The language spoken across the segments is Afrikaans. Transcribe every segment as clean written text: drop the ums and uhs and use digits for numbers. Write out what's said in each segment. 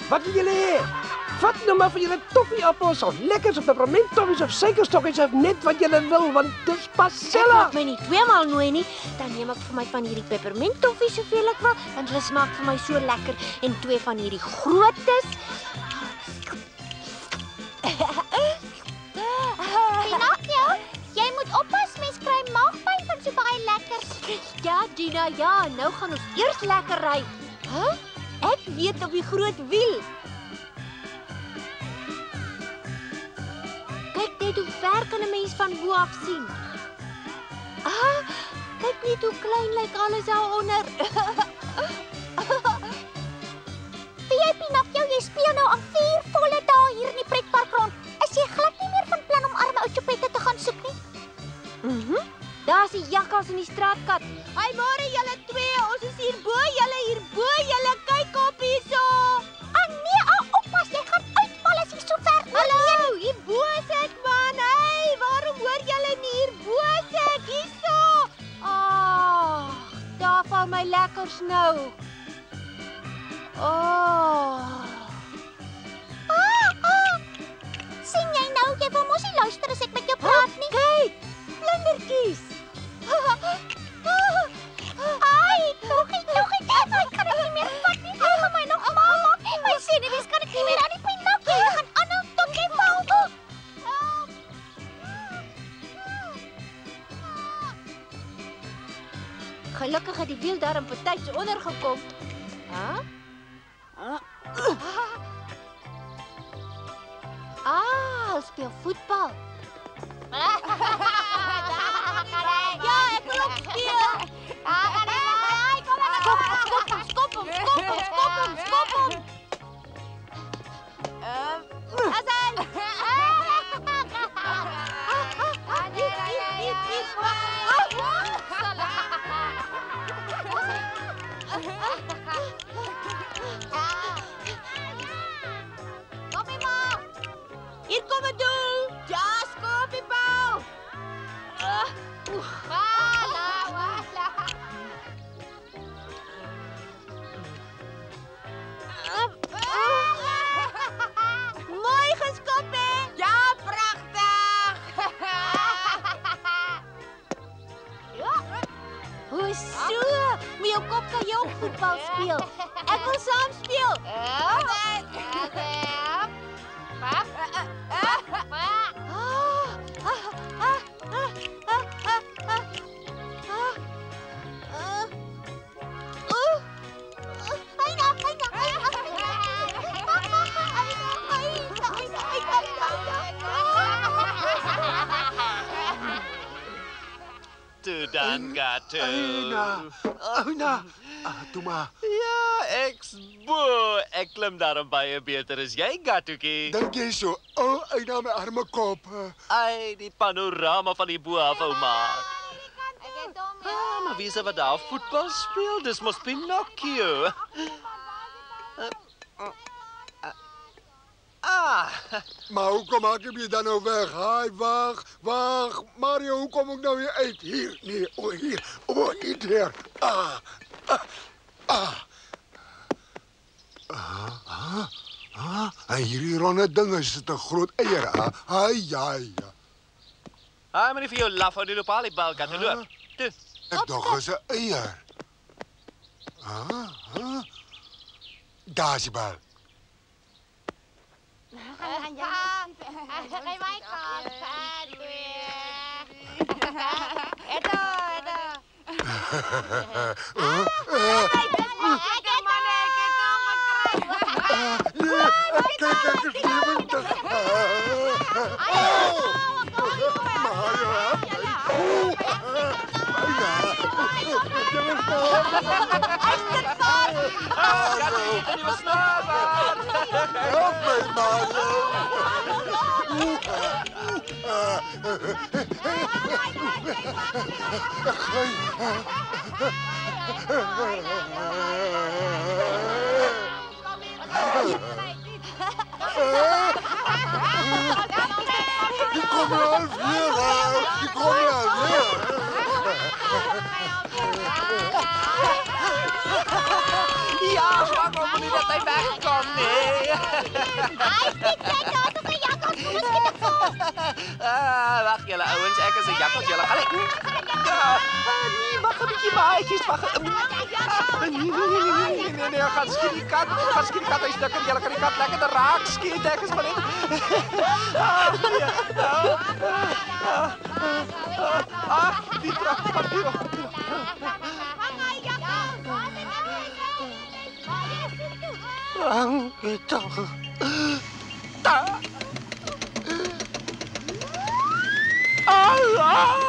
Wat wil julle hê? Vat nou maar vir julle toffieappels of lekkers of pepperminttoffies of suikerstokkies of net wat julle wil, want dis pas Ek self. mag my nie tweemaal nooi nie. Dan neem ek vir my van hierdie pepperminttoffies soveel ek wil, want hulle smaak vir my so lekker en 2 van hierdie grootes. Pinocchio, jy moet oppas, mens kry maagpyn van so baie lekkers. Ja, Gina, ja, nou gaan ons eers lekker ry. Huh? Ek weet op die groot wiel. Kyk net hoe ver kan 'n mens van bo af sien. Ah, kyk net hoe klein lyk alles daaronder. Wie jy, Pinocchio, jy speel nou al 4 volle dae hier in die pretpark rond. Is jy glad nie meer van plan om arme ou Chopette te gaan soek nie? Daar's die jakkals in die straatkat. Hy môre julle twee, ons is hier bo, julle kyk op hierso. Ah nee, oppas, jy gaan uitval as jy so ver Hallo, hier bo is ek man. Hey, waarom hoor julle nie hier bo is ek hierso? Ah, daar val my lekkers nou. Sien jy nou, jy wil mos nie luister as ek met jou praat nie. Kyk, vlindertjies. Ai, toggie, ek kan dit nie meer vat nie. Jy gaan my nog mal maak. My senuwees kan ek nie meer aan die Pinocchio. Jy gaan aanhou tot jy val. Gelukkig het die wiel daar in partytjie ondergekom. Hulle speel voetbal. Ja, ek wil ook speel. Skop hom. Hasan. Hier kom 'n doel. Ja, skopiebal. dan, Gatu. Eina. Toe maar. Ja, ek's bo. Ek klim daarom baie beter as jy, Gatukie. Dink jy so? Eina my arme kop. Ai, die panorama van die bo af, ouma. Ek het hom. Maar wie is wat daar voetbal speel? Dis mos Pinocchio. Maar hoekom maak jy dan nou weg? Haai, wag. Mario, hoe kom ek nou weer uit? Hier, nee, hier. Hier. Hierdie ronde ding is 'n groot eier. Ja. Ai, maar nie vir jou laf ou die loop al die bal, Gatu, loop. Toe. Ek dog is 'n eier. Daar is die bal. Ja. By my kant. Eto. Kijk, is levendig. Help mij, Ik kom al weer. Ja, waarom moet dat hij wegkomt, nee? Wacht julle ouens, ek is 'n jakkals, julle gaan nie. Nee, wag 'n bietjie maatjies, wag. Nee, gaan skiet die kat, hy stukker, julle kan die kat lekker te raak skiet, ek is maar net. Die trap van hier. Itu. Allah!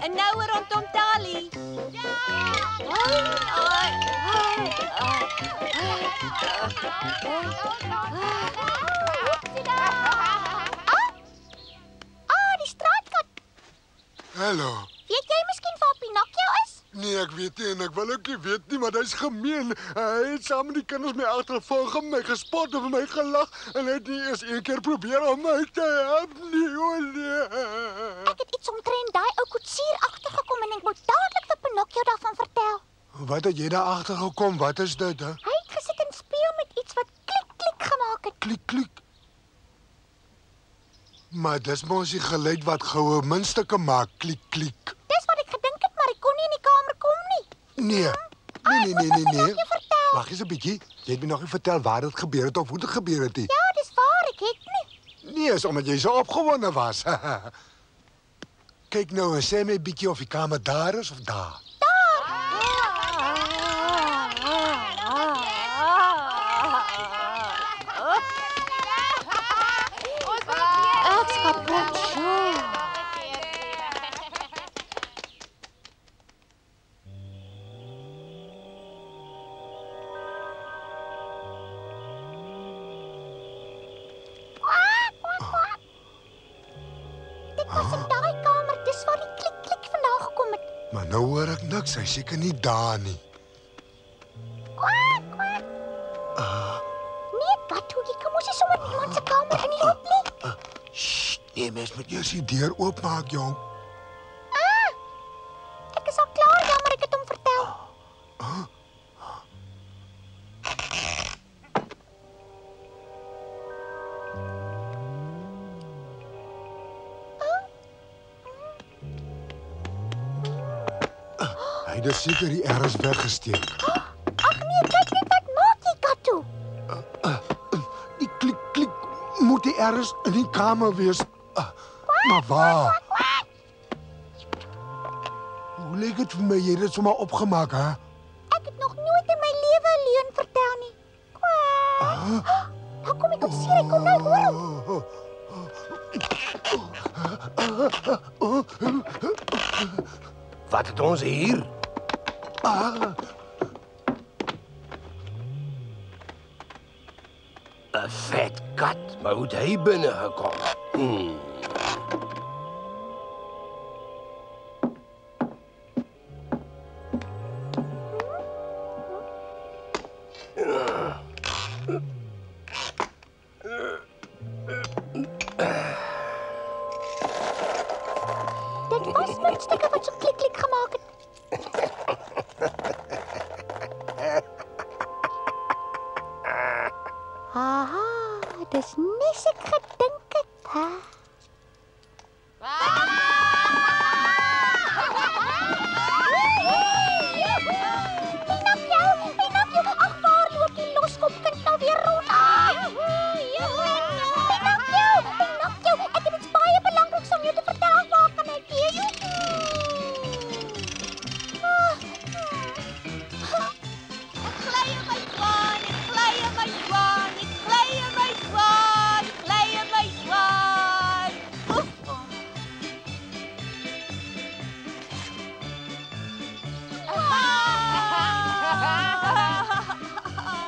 En nou rondom Tali. Die straatkat. Hallo. Weet jy miskien waar Pinocchio is? Nee, ek weet nie en ek wil ook nie weet nie, maar hy's gemeen. Hy het saam met die kinders my agtervolg en my gespot en vir my gelag en hy het nie eens een keer probeer om my te help nie. O nee. Ek het iets omtrent daai ou koetsier agtergekom en ek moet dadelik vir Pinocchio daarvan vertel. Wat het jy daar agter gekom? Wat is dit? Hè? Hy het gesit en speel met iets wat klik klik gemaak het. Klik klik. Maar dis mos die geluid wat goue muntstukke maak, klik klik. Dis wat ek gedink het, maar ek kon nie in die kamer kom nie. Nee. Nee. Wag eens 'n bietjie. Jy het my nog nie vertel waar dit gebeur het of hoe dit gebeur het nie. Ja, dis waar, ek het nie. Nee, is omdat jy so opgewonde was. Kyk nou en sê my bietjie of die kamer daar is of daar. Ek's kapot. Dit was in daai kamer, dis waar die klik klik vandaan gekom het. Maar nou hoor ek niks. Hy seker nie daar nie. Kwak, kwak. Nee, Katu, jy kan mos nie sommer iemand se kamer inloop nie. Sst, nee, mens moet eers die deur oopmaak, jong. Ek is al klaar, jammer ek het hom vertel. Hy het seker die erns weggesteek. Ag nee, kyk net wat maak jy, Katu? Die klik klik moet die erns in die kamer wees. Maar waar? Hoe lyk dit vir my jy het dit sommer opgemaak, hè? Ek het nog nooit in my lewe 'n leuen vertel nie. Kwak. Nou kom ek op seer, ek kom nou hoor hom. Wat het ons hier? 'n vet kat, maar hoe het hy binne gekom? Dit was muntstukke wat so klik klik gemaak het. Aha, dis nes ek gedink het, hè? Pinocchio, ag waar loop die loskopkind nou weer rond? Pinocchio, ek het iets baie belangriks aan jou te vertel. Ag, waar kan ek wees?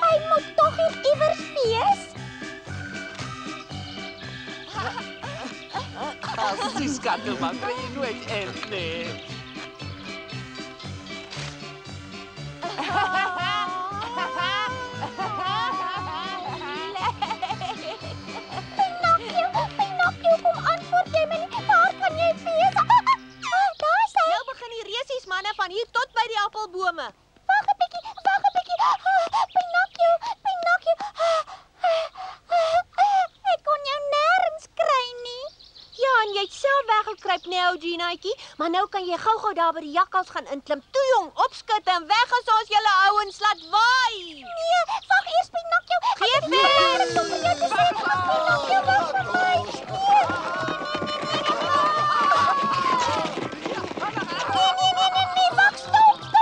Hy moet tog hier iewers wees. As jy skakel maar kry jy nooit end nie. Pinocchio, kom antwoord jy my nie. Waar kan jy wees? Daar is hy. Nou begin die resies manne van hier tot by die appelbome. Wag 'n bietjie. Pinocchio. Ek kon jou nêrens kry nie. Ja, en jy het self weggekruip nou, Ginaatjie, maar nou kan jy gou-gou daar by die jakkals gaan inklim. Toe jong, opskit en weg as ons julle ouens laat waai. Nee, wag eers Pinocchio. Geef vir. Ek kom vir jou te sê, Pinocchio, wag vir my. Nee, wag, stop. Nee.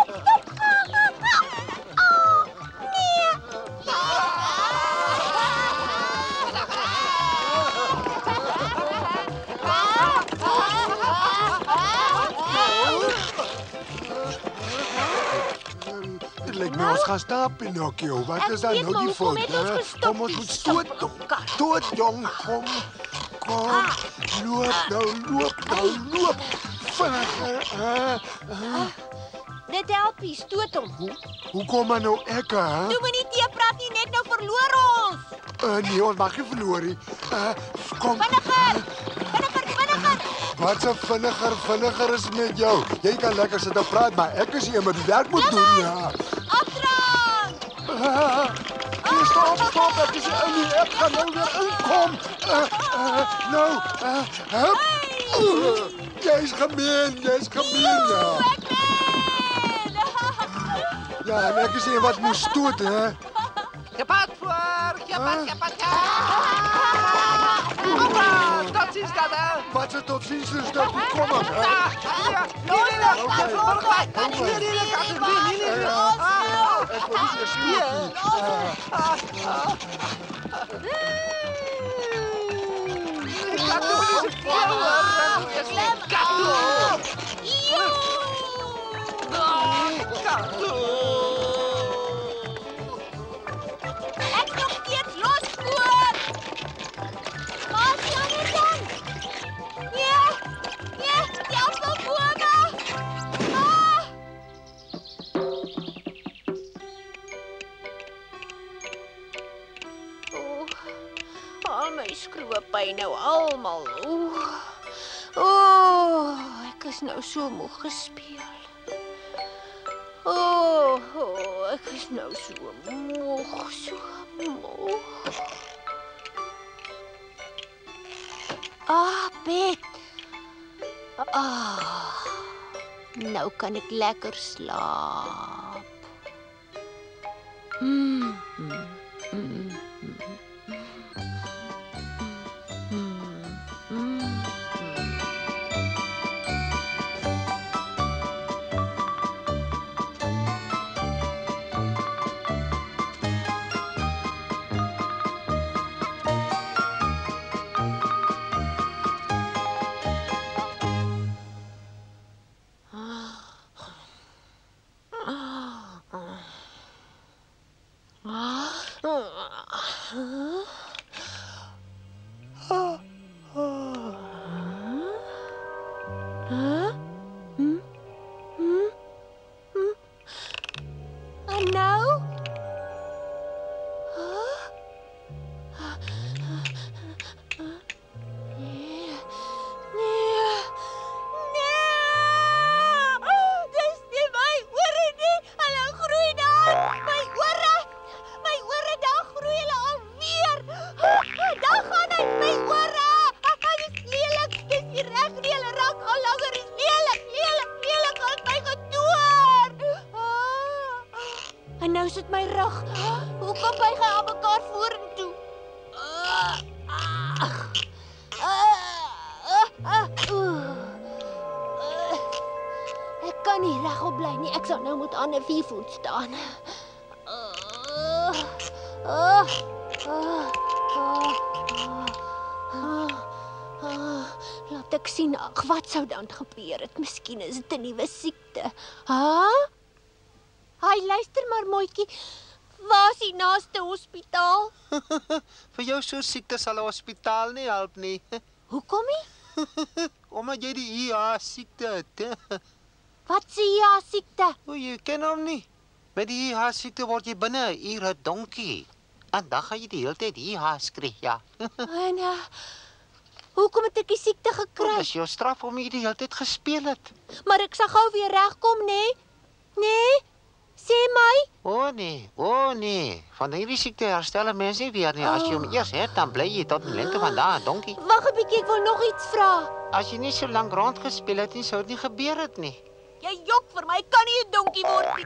lyk my ons gaan staan, Pinocchio. Wat is dan nou die hoekom fout? het ons hè? gestop, Kom ons die moet stoot. stoppelkar? Stoot jong, kom. Loop. Vinniger. Dit help nie, stoot hom. Hoe kom maar nou ek, hè? Toe moenie teepraat nie, net nou verloor ons. Nee, ons mag nie verloor nie. Kom. Vinniger. Wat se vinniger is met jou? Jy kan lekker sit en praat, maar ek is hier met die werk moet doen, ja. Afdrang. Stop, ek is hier nie. Ek gaan nou weer inkom. Hup. Jy's gemeen, ja. Ja, en ek is hier wat moes stoot, hè. Gepat voor, gepat. Tot ziens, Dada. Wat se tot ziens is dat? Kom maar, hè. Ek wil nie eens stoot Ek nog steeds los voor. Pas langer dan. Nee, die appelbome. Al my skroewe pyn nou almal. Ek is nou so moeg gespeel. Ek is nou so moeg. Bed. Nou kan ek lekker slaap. En nou? Nee. Dis nie my ore nie. Hulle groei daar. My ore, daar groei hulle alweer. Daar gaan hy, my ore. Dis lelik. Dis nie reg nie. Hulle raak al langer. Dis lelik. Al my gedoor. En nou sit my rug. Hoekom buig hy aan mekaar vorentoe? Ek kan nie regop bly nie. Ek sal nou moet aan 'n 4 voet staan. Laat ek sien. Ag, wat sou dan gebeur het? Miskien is dit 'n nuwe siekte. Haai, luister maar, Moetjie. Waar is die naaste hospitaal? Vir jou so siekte sal 'n hospitaal nie help nie. Hoekom nie? Omdat jy die IH siekte het. Wat sê jy, siekte? O, jy ken hom nie. Met die IH siekte word jy binne 'n uur 'n donkie. En dan gaan jy die hele tyd IH skree, ja. En hoekom het ek die siekte gekry? Dis jou straf om jy die hele tyd gespeel het. Maar ek sal gou weer regkom, né? Nee? Sê my. O nee. Van hierdie siekte herstel mense nie weer nie. As jy hom eers het, dan bly jy tot die lengte van dae, donkie. Wag 'n bietjie, ek wil nog iets vra. As jy nie so lank rondgespeel het nie, sou dit nie gebeur het nie. Jy jok vir my, kan nie 'n donkie word nie.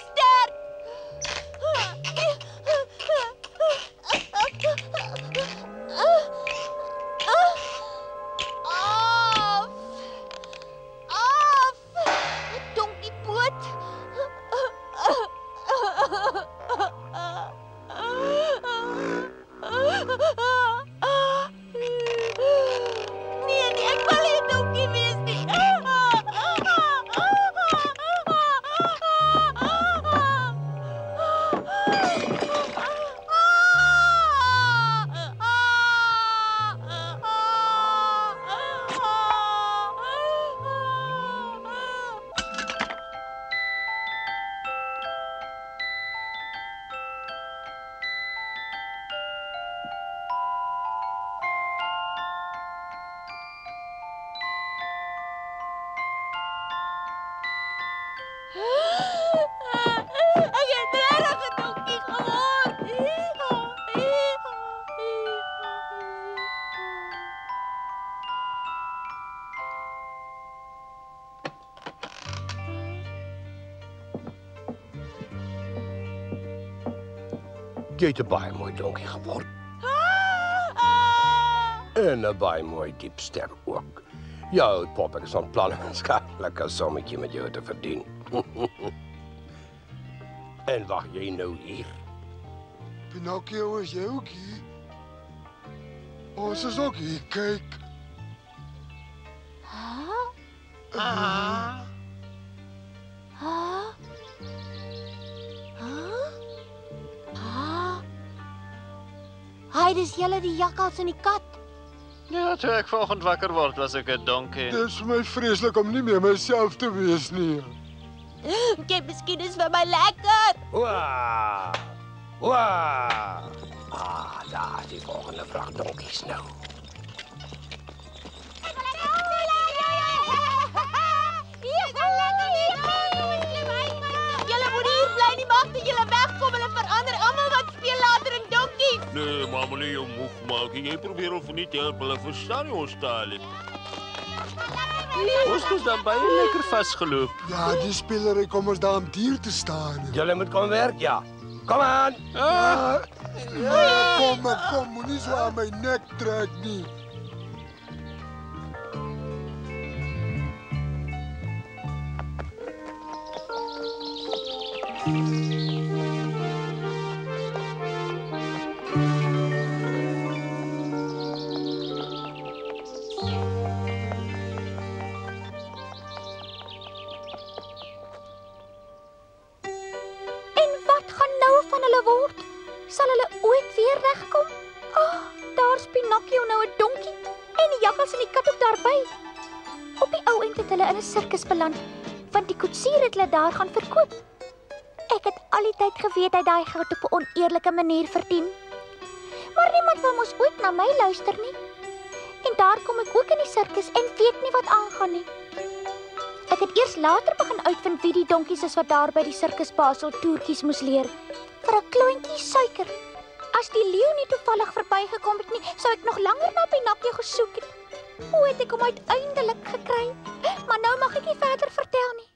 Sterk. Donkiepoot. Nee, ek wil nie 'n donkie wees nie. Jy het 'n baie mooi donkie geword. En 'n baie mooi diep ster ook. Jou pop ek is van plan om 'n skakelike sommetjie met jou te verdien. En wag jy nou hier? Pinocchio, is jy ook hier? Ons is ook hier, kyk. Hy, dis julle die jakkals en die kat. Ja, toe ek vanoggend wakker word, was ek 'n donkie. Dit is vir my vreeslik om nie meer myself te wees nie. Kyk, miskien is vir my lekker. Waa! Waa! Daar is die volgende vraag donkies nou. Julle moet hier bly, nie maak dat julle wegkom. Hulle verander almal wat speel later in donkies. Nee, maar moenie jou moeg maak. Jy probeer of nie te help. Hulle verstaan nie ons taal nie. Ons is dan baie lekker vasgeloop. Ja, die spelery kom ons daar om dier te staan. Julle moet kom werk, ja. Kom aan! Kom, moenie so aan my nek trek nie. Sal hulle ooit weer regkom? Daar's Pinocchio nou 'n donkie en die jakkals en die kat ook daarby. Op die ou end het hulle in 'n sirkus beland, want die koetsier het hulle daar gaan verkoop. Ek het al die tyd geweet hy daai geld op 'n oneerlike manier verdien. Maar niemand wil mos ooit na my luister nie. En daar kom ek ook in die sirkus en weet nie wat aangaan nie. Ek het eers later begin uitvind wie die donkies is wat daar by die sirkusbasel toertjies moes leer. Vir 'n klontjie suiker. As die leeu nie toevallig verbygekom het nie, sou ek nog langer na Pinocchio gesoek het. Hoe het ek hom uiteindelik gekry? Maar nou mag ek nie verder vertel nie.